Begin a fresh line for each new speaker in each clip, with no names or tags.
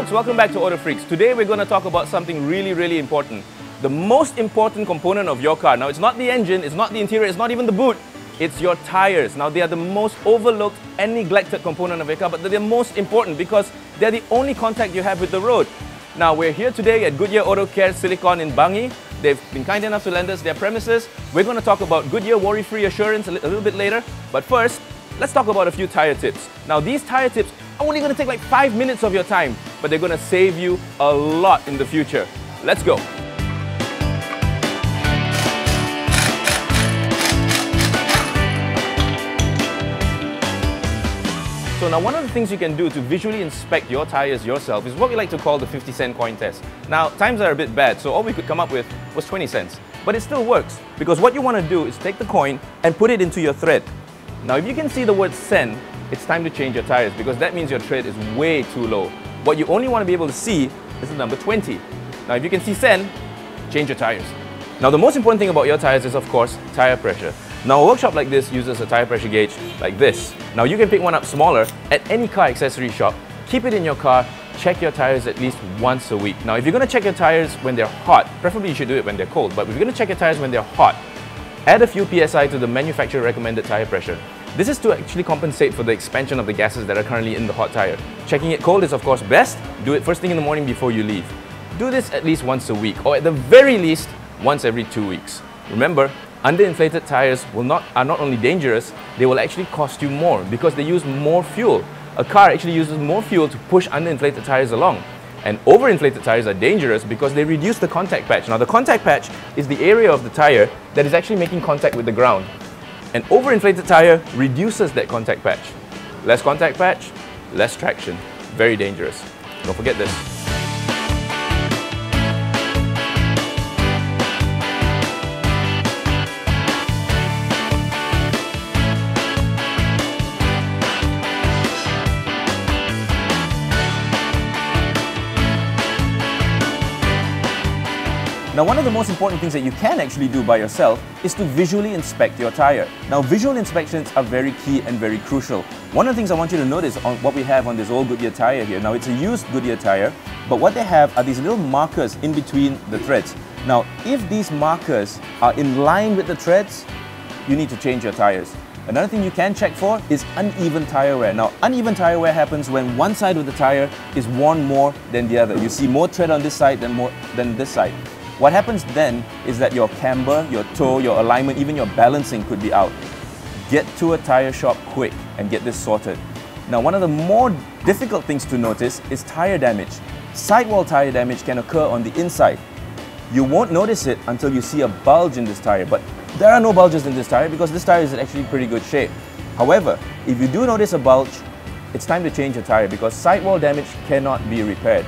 folks, welcome back to Autofreaks. Today we're going to talk about something really important. The most important component of your car. Now it's not the engine, it's not the interior, it's not even the boot. It's your tires. Now they are the most overlooked and neglected component of your car, but they're the most important because they're the only contact you have with the road. Now we're here today at Goodyear Auto Care Silicon in Bangi. They've been kind enough to lend us their premises. We're going to talk about Goodyear worry-free assurance a little bit later. But first, let's talk about a few tire tips. Now these tire tips are only going to take like 5 minutes of your time, but they're going to save you a lot in the future. Let's go. So now one of the things you can do to visually inspect your tires yourself is what we like to call the 50-cent coin test. Now times are a bit bad, so all we could come up with was 20 cents. But it still works, because what you want to do is take the coin and put it into your thread. Now if you can see the word "sen", it's time to change your tires, because that means your tread is way too low. What you only want to be able to see is the number 20. Now if you can see "sen", change your tires. Now the most important thing about your tires is of course tire pressure. Now a workshop like this uses a tire pressure gauge like this. Now you can pick one up smaller at any car accessory shop, keep it in your car, check your tires at least once a week. Now if you're going to check your tires when they're hot, preferably you should do it when they're cold, but if you're going to check your tires when they're hot, add a few PSI to the manufacturer recommended tire pressure. This is to actually compensate for the expansion of the gases that are currently in the hot tire. Checking it cold is of course best. Do it first thing in the morning before you leave. Do this at least once a week, or at the very least once every 2 weeks. Remember, underinflated tires are not only dangerous, they will actually cost you more because they use more fuel. A car actually uses more fuel to push underinflated tires along. And overinflated tires are dangerous because they reduce the contact patch. Now the contact patch is the area of the tire that is actually making contact with the ground. An overinflated tire reduces that contact patch. Less contact patch, less traction. Very dangerous. Don't forget this. Now one of the most important things that you can actually do by yourself is to visually inspect your tire. Now visual inspections are very key and very crucial. One of the things I want you to notice on what we have on this old Goodyear tire here. Now it's a used Goodyear tire, but what they have are these little markers in between the threads. Now if these markers are in line with the threads, you need to change your tires. Another thing you can check for is uneven tire wear. Now uneven tire wear happens when one side of the tire is worn more than the other. You see more tread on this side than this side. What happens then is that your camber, your toe, your alignment, even your balancing could be out. Get to a tire shop quick and get this sorted. Now one of the more difficult things to notice is tire damage. Sidewall tire damage can occur on the inside. You won't notice it until you see a bulge in this tire, but there are no bulges in this tire because this tire is in actually pretty good shape. However, if you do notice a bulge, it's time to change your tire because sidewall damage cannot be repaired.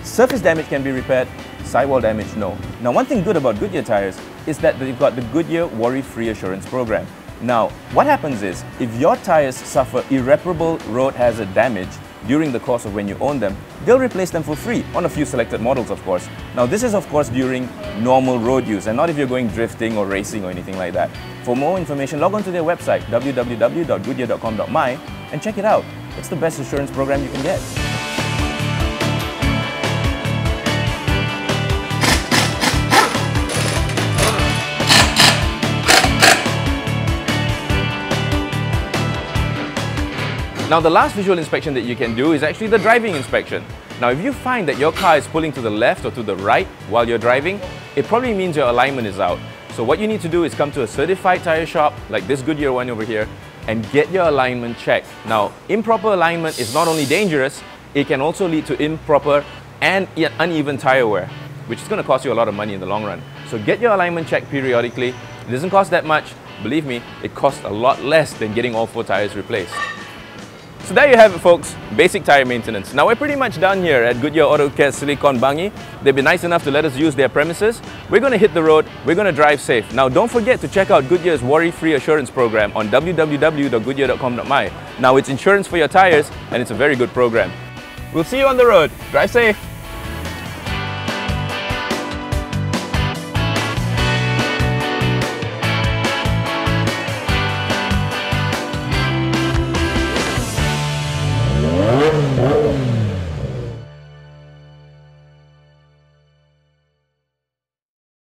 Surface damage can be repaired, sidewall damage, no. Now one thing good about Goodyear tires is that they've got the Goodyear worry-free assurance program. Now what happens is, if your tires suffer irreparable road hazard damage during the course of when you own them, they'll replace them for free on a few selected models of course. Now this is of course during normal road use and not if you're going drifting or racing or anything like that. For more information, log on to their website www.goodyear.com.my and check it out. It's the best assurance program you can get. Now the last visual inspection that you can do is actually the driving inspection. Now if you find that your car is pulling to the left or to the right while you're driving, it probably means your alignment is out. So what you need to do is come to a certified tire shop like this Goodyear one over here and get your alignment checked. Now improper alignment is not only dangerous, it can also lead to improper and uneven tire wear, which is going to cost you a lot of money in the long run. So get your alignment checked periodically. It doesn't cost that much. Believe me, it costs a lot less than getting all 4 tires replaced. So there you have it folks, basic tire maintenance. Now we're pretty much done here at Goodyear Auto Care Silicon Bangi. They've been nice enough to let us use their premises. We're going to hit the road, we're going to drive safe. Now don't forget to check out Goodyear's worry-free assurance program on www.goodyear.com.my. Now it's insurance for your tires and it's a very good program. We'll see you on the road. Drive safe!